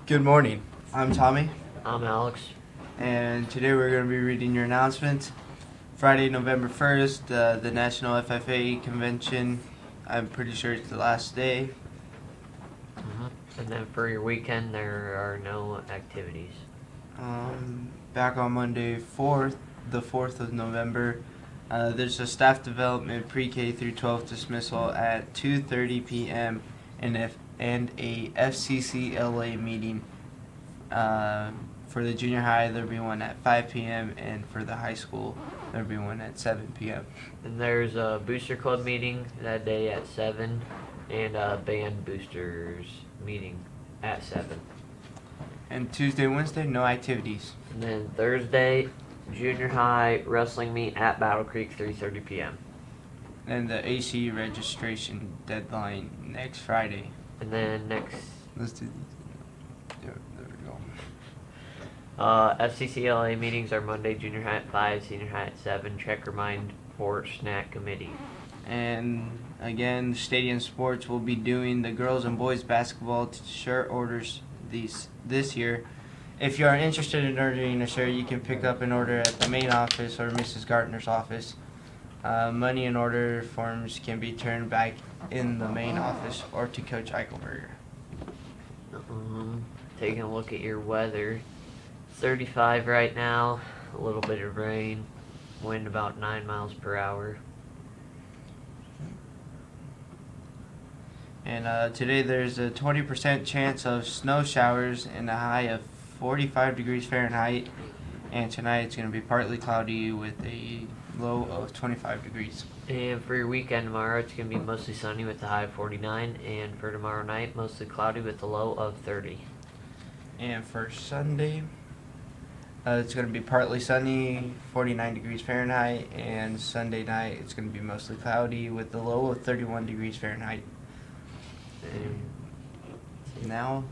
Good morning. I'm Tommy, I'm Alex. and today we're going to be reading your announcements. Friday, November 1st, the National FFA Convention. I'm pretty sure it's the last day. And then for your weekend, there are no activities. Back on Monday, the 4th of November, there's a staff development pre-K through 12 dismissal at 2:30 p.m. and a FCCLA meeting. For the junior high, there'll be one at 5 p.m. and for the high school, there'll be one at 7 p.m. And there's a booster club meeting that day at 7 and a band boosters meeting at 7. And Tuesday, Wednesday, no activities. And then Thursday, junior high wrestling meet at Battle Creek, 3:30 p.m. And the AC registration deadline next Friday. And then next, Let's do these. There we go. FCCLA meetings are Monday, junior high at 5, senior high at 7, check remind for snack committee. And again, Stadium Sports will be doing the girls and boys basketball shirt orders this year. If you are interested in ordering a shirt, you can pick up an order at the main office or Mrs. Gartner's office. Money and order forms can be turned back in the main office or to Coach Eichelberger. Taking a look at your weather. 35 right now, a little bit of rain, wind about 9 miles per hour. And today there's a 20% chance of snow showers and a high of 45 degrees Fahrenheit. And tonight it's going to be partly cloudy with a low of 25 degrees. And for your weekend tomorrow, it's going to be mostly sunny with a high of 49. And for tomorrow night, mostly cloudy with a low of 30. And for Sunday, it's going to be partly sunny, 49 degrees Fahrenheit. And Sunday night it's going to be mostly cloudy with a low of 31 degrees Fahrenheit. And now,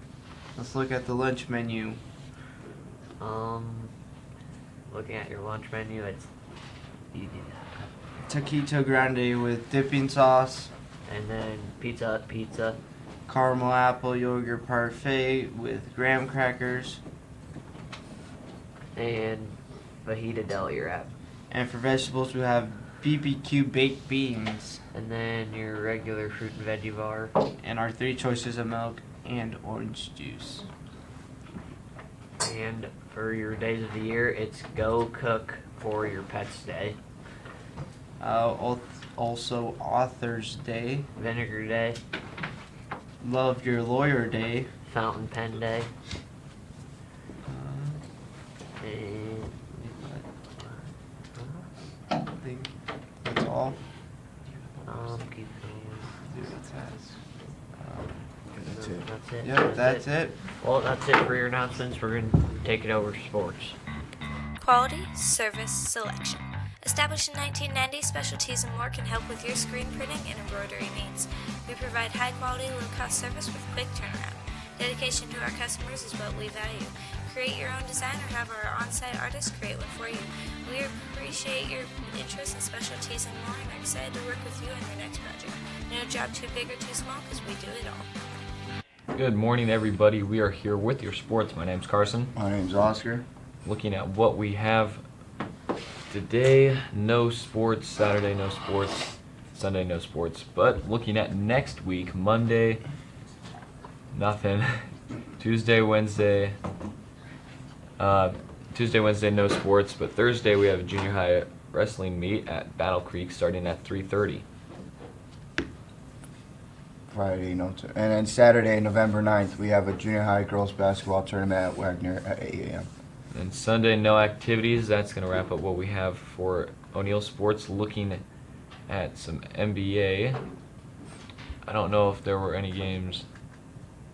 let's look at the lunch menu. Looking at your lunch menu, it's Taquito Grande with dipping sauce. and then pizza, Caramel apple yogurt parfait with graham crackers. and fajita deli wrap. And for vegetables, we have BBQ baked beans. And then your regular fruit and veggie bar. And our 3 choices of milk and orange juice. And for your days of the year, it's Go Cook for your Pets Day, Also, Author's Day, Vinegar Day, Love Your Lawyer Day, Fountain Pen Day, and I think that's all. keep going. That's it. That's it. Yep, that's it. Well, that's it for your announcements. We're going to take it over to sports. Quality Service Selection. Established in 1990, Specialties and More can help with your screen printing and embroidery needs. We provide high-quality, low-cost service with quick turnaround. Dedication to our customers is what we value. Create your own design or have our on-site artists create one for you. We appreciate your interest in Specialties and More and are excited to work with you on your next project. No job too big or too small because we do it all. Good morning, everybody. We are here with your sports. My name's Carson. My name's Oscar. Looking at what we have today, no sports. Saturday, no sports. Sunday, no sports. But looking at next week, Monday, nothing. Tuesday, Wednesday, no sports. But Thursday, we have a junior high wrestling meet at Battle Creek starting at 3:30. Friday, no. And then Saturday, November 9th, we have a junior high girls basketball tournament at Wagner at 8 a.m. And Sunday, no activities. That's going to wrap up what we have for O'Neill Sports. Looking at some NBA. I don't know if there were any games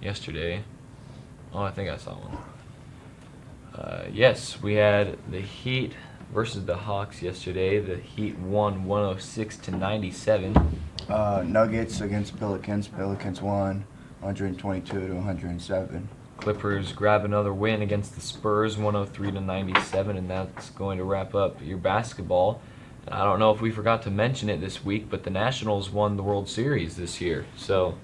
yesterday. Oh, I think I saw one. Yes, we had the Heat versus the Hawks yesterday. The Heat won 106-97. Nuggets against Pelicans. Pelicans won 122-107. Clippers grab another win against the Spurs, 103-97, and that's going to wrap up your basketball. And I don't know if we forgot to mention it this week, but the Nationals won the World Series this year. So,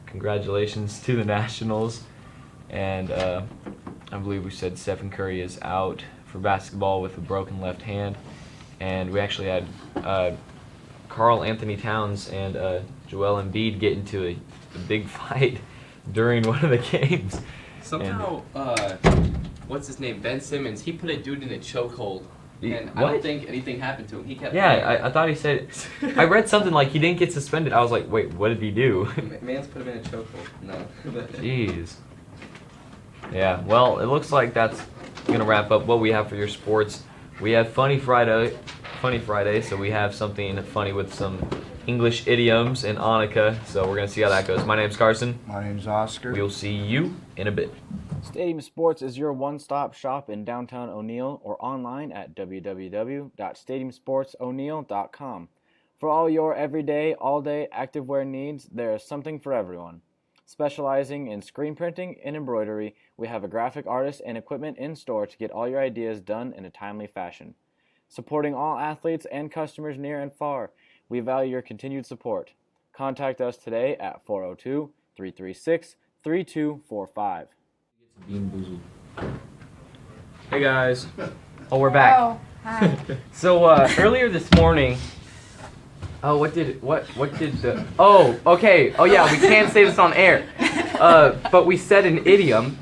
congratulations to the Nationals. and I believe we said Stephen Curry is out for basketball with a broken left hand, and we actually had Karl Anthony Towns and Joel Embiid get into a big fight during one of the games. Somehow, what's his name? Ben Simmons. He put a dude in a chokehold, and I What? don't think anything happened to him. He kept. Yeah, I thought he said. I read something like he didn't get suspended. I was like, wait, what did he do? Man's put him in a chokehold. No. Jeez. Yeah, well, it looks like that's gonna wrap up what we have for your sports. We have Funny Friday, so we have something funny with some English idioms and Annika. So we're gonna see how that goes. My name's Carson. My name's Oscar. We'll see you in a bit. Stadium Sports is your one-stop shop in downtown O'Neill or online at www.stadiumsportso'neill.com. For all your everyday, all-day activewear needs, there is something for everyone. Specializing in screen printing and embroidery, we have a graphic artist and equipment in store to get all your ideas done in a timely fashion. Supporting all athletes and customers near and far, we value your continued support. Contact us today at 402-336-3245. Hey guys. Oh, we're back. Oh, hi. So earlier this morning. Oh, what did the? Oh, okay. Oh yeah, we can't say this on air. But we said an idiom,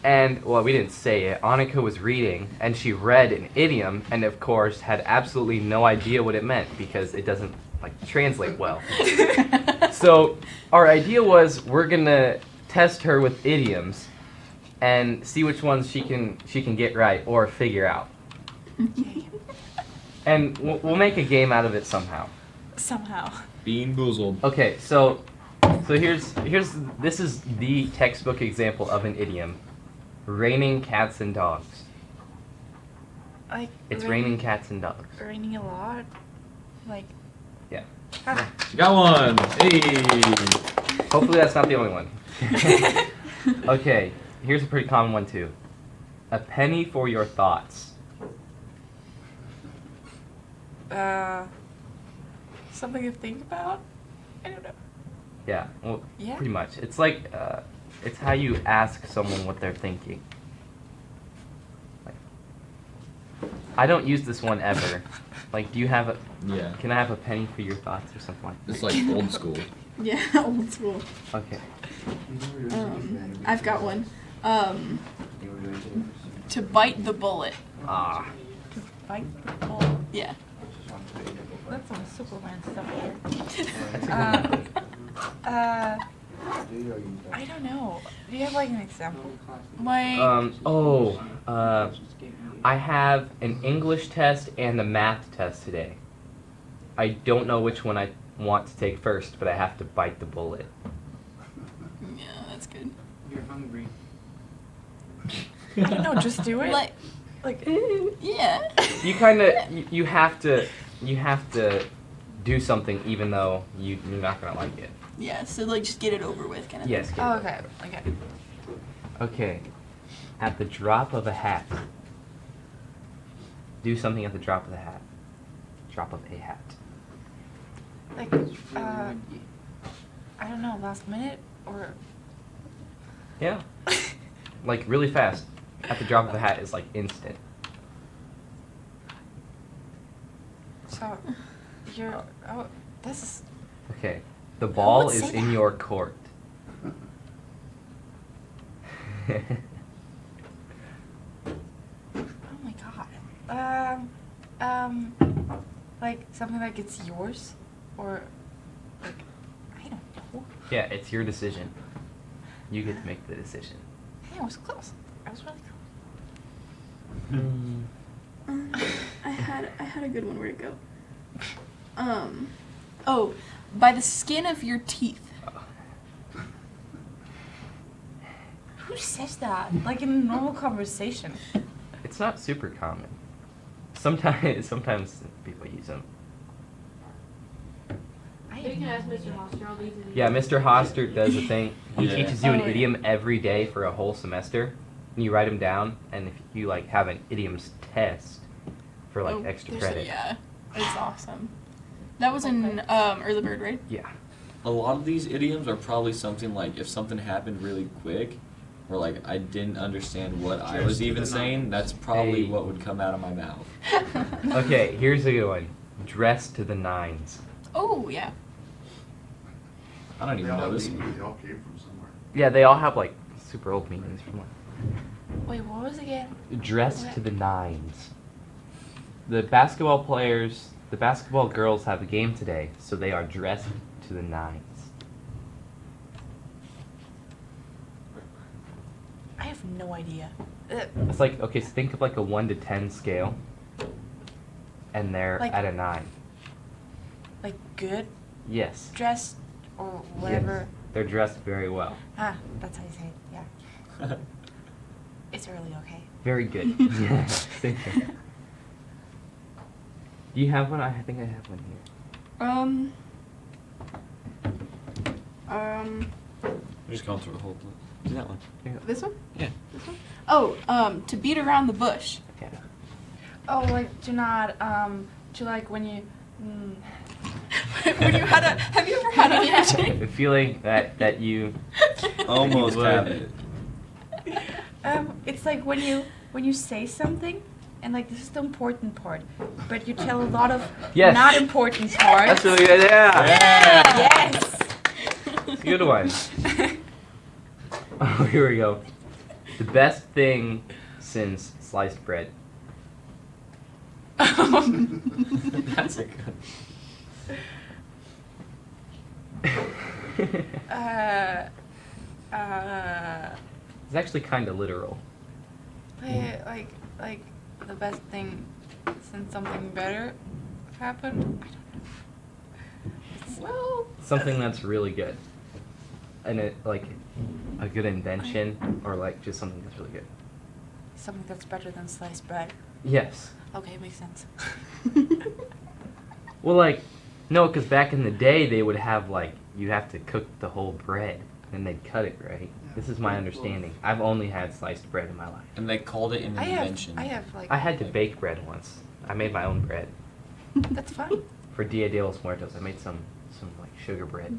and well, we didn't say it. Annika was reading, and she read an idiom, and of course had absolutely no idea what it meant because it doesn't like translate well. So our idea was we're gonna test her with idioms, and see which ones she can get right or figure out. And we'll make a game out of it somehow. Somehow. Bean boozled. Okay, so here's this is the textbook example of an idiom. Raining cats and dogs. Like It's raining cats and dogs. raining a lot. Like Yeah. ah. You got one. Hey. Hopefully that's not the only one. Okay, here's a pretty common one too. A penny for your thoughts. Something to think about? I don't know. Yeah, well, Yeah. pretty much. It's like it's how you ask someone what they're thinking. Like, I don't use this one ever. Like, do you have a? Yeah. Can I have a penny for your thoughts or something like that? It's like old school. Yeah, old school. Okay. I've got one. To bite the bullet. Ah. Bite the ball. Yeah. That's some Superman stuff That's here. a good one. I don't know. Do you have like an example? My I have an English test and a math test today. I don't know which one I want to take first, but I have to bite the bullet. Yeah, that's good. You're hungry. I don't know. Just do it. Like yeah. You kind of you have to do something even though you're not gonna like it. Yeah, so like just get it over with kind of. Yes. get Oh, it. okay. Okay. Okay. At the drop of a hat. Do something at the drop of the hat. Drop of a hat. Like I don't know. Last minute or Yeah. Like really fast. At the drop of a hat is like instant. so. You're. Oh, this is. Okay. The ball would is say in that? your court. Oh my god. Like something like it's yours, or like I don't know. Yeah, it's your decision. You get to make the decision. Hey, I was close. I was really close. I had a good one. Where'd it go? Oh, by the skin of your teeth. Who says that? Like in a normal conversation. It's not super common. Sometimes people use them. You can ask Mr. Hoster. Yeah, Mr. Hoster does a thing. He Yeah. teaches you an Oh, yeah. idiom every day for a whole semester. And you write them down, and if you like have an idioms test for like Oh, extra there's a- credit. yeah, it's awesome. That was in Early Bird, right? Yeah. A lot of these idioms are probably something like if something happened really quick, or like I didn't understand what I was even saying, that's probably Hey. what would come out of my mouth. Okay, here's a good one. Dress to the nines. Oh yeah. I don't even know this one. They all came from somewhere. Yeah, they all have like super old meanings from like Wait, what was it again? dress to the nines. The basketball players, the basketball girls have a game today, so they are dressed to the nines. I have no idea. It's like, okay, so think of like a 1 to 10 scale, and they're Like- at a 9. Like good Yes. dressed or whatever. Yes. They're dressed very well. Ah, that's how you say it. Yeah. It's early, okay? Very good. Yeah. Same thing. Do you have one? I think I have one here. Just going through the whole list. Do that one. This one? Yeah. This one? Oh, to beat around the bush. Yeah. Oh, like do not to like when you. When you had a, have you ever had a meeting? The feeling that you Almost would. have it. It's like when you say something, and like this is the important part, but you tell a lot of Yes. not important parts. That's really good. Yeah. Yes. It's a good one. Oh, here we go. The best thing since sliced bread. That's a good. It's actually kind of literal. like the best thing since something better happened. I don't know. Well, Something that's really good. And it like a good invention or like just something that's really good. something that's better than sliced bread. Yes. Okay, makes sense. Well, like, no, because back in the day they would have like you have to cook the whole bread and they'd cut it, right? This is my understanding. I've only had sliced bread in my life. And they called it an invention. I have like. I had to bake bread once. I made my own bread That's fine. for Dia de los Muertos. I made some like sugar bread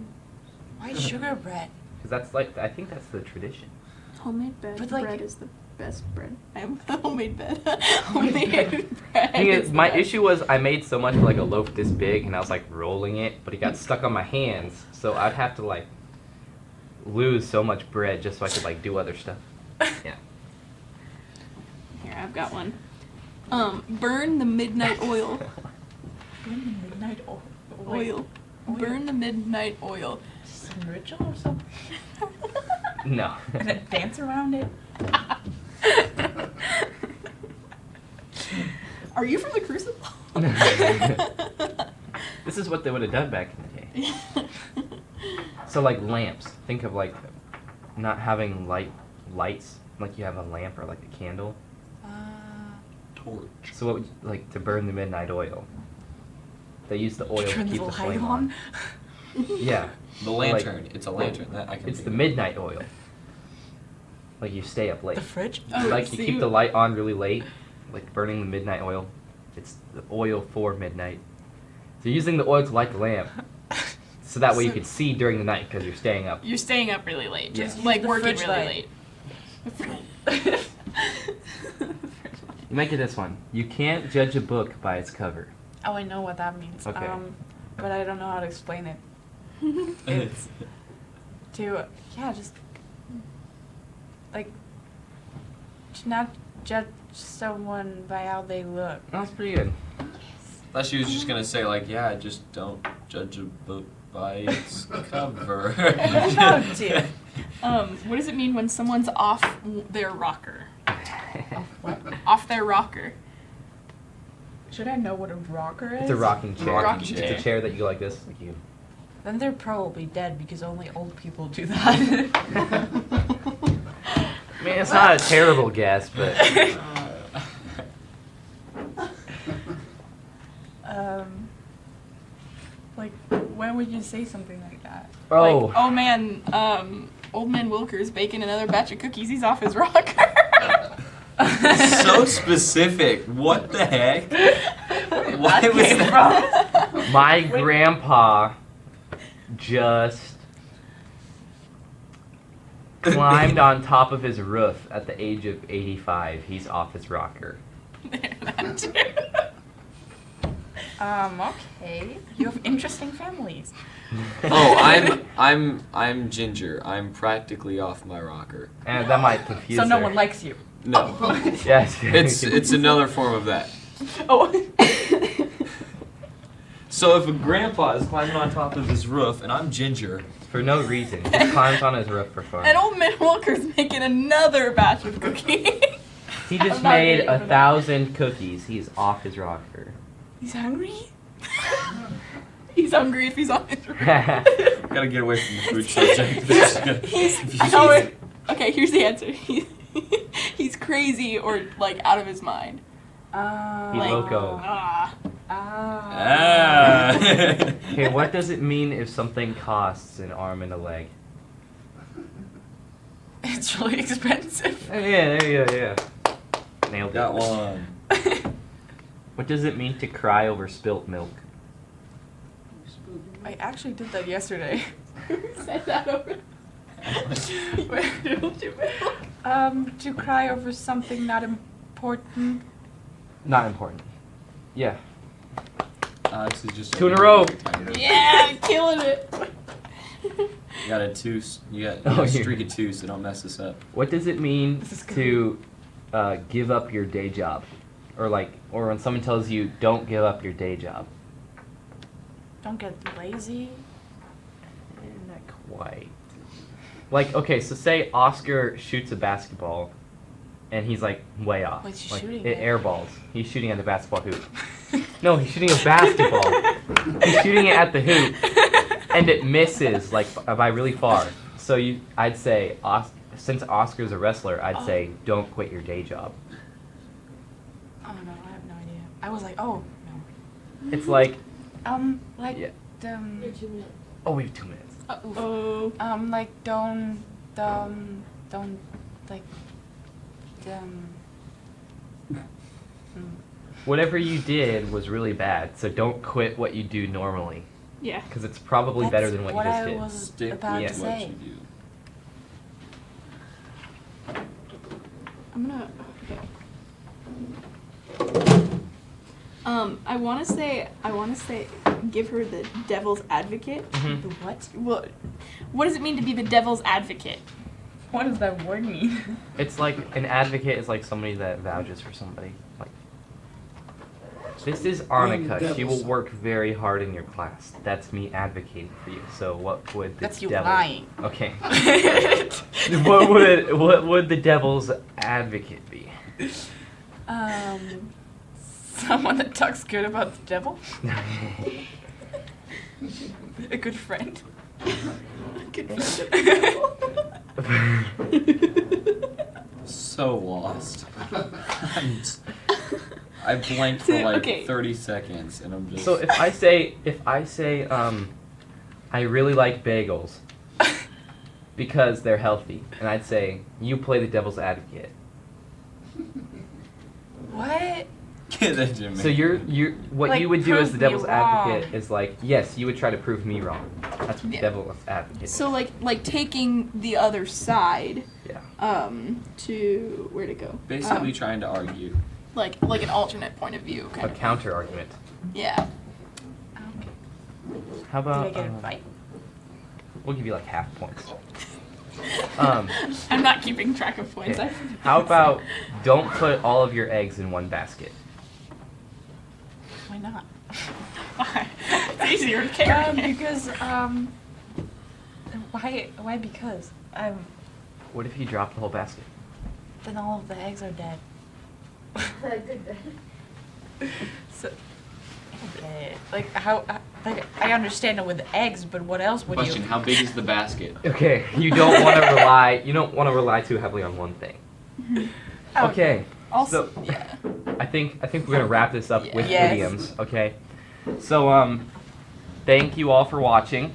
Why sugar bread? because that's like I think that's the tradition. Homemade bread. But, like- bread is the best bread. I have homemade bread. Homemade bread. Thing is, is my the- issue was I made so much like a loaf this big and I was like rolling it, but it got stuck on my hands, so I'd have to like lose so much bread just so I could like do other stuff. Yeah. Here, I've got one. Burn the midnight oil. Midnight oil. Oil. Burn the midnight oil. Some ritual or something? No. And then dance around it? Are you from the Crucible? This is what they would have done back in the day. So like lamps. Think of like not having lights, like you have a lamp or like a candle. Torch. So what would like to burn the midnight oil? They use the oil to Turn the keep the little light flame on. Yeah. The lantern. It's a lantern. That I can. It's the figure. midnight oil. Like you stay up late. The fridge? Oh, Like so you keep the light on really late, like burning the midnight oil. It's the oil for midnight. So you're using the oil to light the lamp, so that way you So- can see during the night because you're staying up. You're staying up really late, just Yeah. like The working fridge really light. late. You might get this one. You can't judge a book by its cover. Oh, I know what that means. Okay. But I don't know how to explain it. It's to, just, like, to not judge someone by how they look. That's pretty good. Thought she was just gonna say like, yeah, just don't judge a book by its cover. No, dear. What does it mean when someone's off their rocker? Off their rocker. Should I know what a rocker is? It's a rocking chair. Rocking It's chair. a chair that you go like this, like you. Then they're probably dead because only old people do that. I mean, it's not a terrible guess, but Like, when would you say something like that? oh, Like, oh man, old man Wilker's baking another batch of cookies. He's off his rocker. So specific. What the heck? Why was that? my grandpa just climbed on top of his roof at the age of 85. He's off his rocker. Okay. You have interesting families. Oh, I'm Ginger. I'm practically off my rocker. And that might confuse So no her. one likes you. No. Yes. It's another form of that. Oh. So if a grandpa is climbing on top of his roof and I'm Ginger, For no reason. He climbs on his roof for fun. And old man Walker's making another batch of cookies. He just I'm not made getting over that. 1,000 cookies. He's off his rocker. He's hungry? He's hungry if he's on his roof. gotta get away from the food subject. Okay, here's the answer. He's crazy or like out of his mind. He's loco. Ah. Okay, what does it mean if something costs an arm and a leg? It's really expensive. Oh, yeah, there you go, yeah. Nailed it. Got one. What does it mean to cry over spilt milk? I actually did that yesterday. Who said that over? To cry over something not important. Not important. Yeah. Alex is just 2 in a row. Yeah, killing it. You got a two. You got Oh, a here. streak of 2, so don't mess this up. What does it mean This is good. to give up your day job? Or when someone tells you, don't give up your day job? Don't get lazy. Not quite. Like, okay, so say Oscar shoots a basketball, and he's like way off. What's he like, shooting it at? airballs. He's shooting at the basketball hoop. No, he's shooting a basketball. He's shooting it at the hoop, and it misses like by really far. So I'd say, since Oscar's a wrestler, I'd say don't quit your day job. Oh no, I have no idea. I was like, oh no. It's like, Like Yeah. Oh, we have 2 minutes. Uh-oh. like don't like Whatever you did was really bad, so don't quit what you do normally, Yeah. because it's probably better than what you just I did. was Stick about Yeah. to with what say. you do. I'm gonna. Okay. I want to say, give her the devil's advocate. Mhm. The what? What does it mean to be the devil's advocate? What does that word mean? It's like an advocate is like somebody that vouches for somebody. Like, this is Arnica. She will work very hard in your class. That's me advocating for you. So what would the That's you devil? lying. Okay. what would the devil's advocate be? Someone that talks good about the devil. A good friend. So lost. I blanked for like Okay. 30 seconds, and I'm just. So if I say I really like bagels because they're healthy, and I'd say you play the devil's advocate. What? Get that, Jimmy. So what Like, you would do as the prove me devil's advocate wrong. is like, yes, you would try to prove me wrong. That's what Yeah. the devil's advocate. So like taking the other side. Yeah. To where to go? Basically trying to argue. Like an alternate point of view, kind A of. counter argument. Yeah. How Did about I get a fight? we'll give you like half points. I'm not keeping track of points. Okay. How about don't put all of your eggs in one basket? Why not? It's easier to carry. Because why because What if you drop the whole basket? then all of the eggs are dead. So I don't get it. Like how like I understand it with eggs, but what else would Question: you? how big is the basket? Okay, you don't want to rely too heavily on one thing. Okay. Also, So yeah. I think we're gonna wrap this up with Yes. idioms. Okay. So thank you all for watching.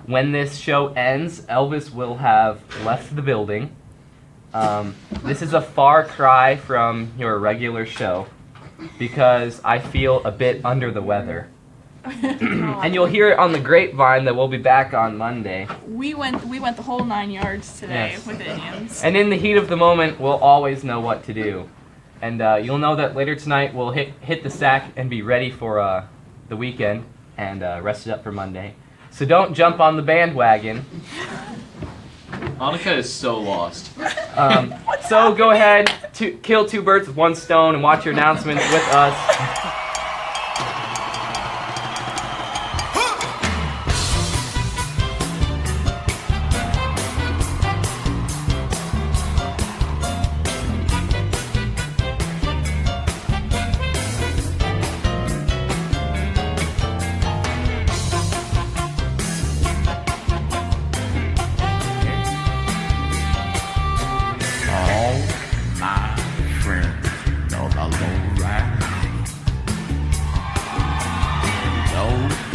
When this show ends, Elvis will have left the building. This is a far cry from your regular show because I feel a bit under the weather. And you'll hear it on the grapevine that we'll be back on Monday. We went the whole 9 yards today Yes. with the Indians. And in the heat of the moment, we'll always know what to do. And you'll know that later tonight we'll hit the sack and be ready for the weekend and rest it up for Monday. So don't jump on the bandwagon. Hanukkah is so lost. So go ahead, kill 2 birds with 1 stone and watch your announcements with us. All my friends know the low ride. Those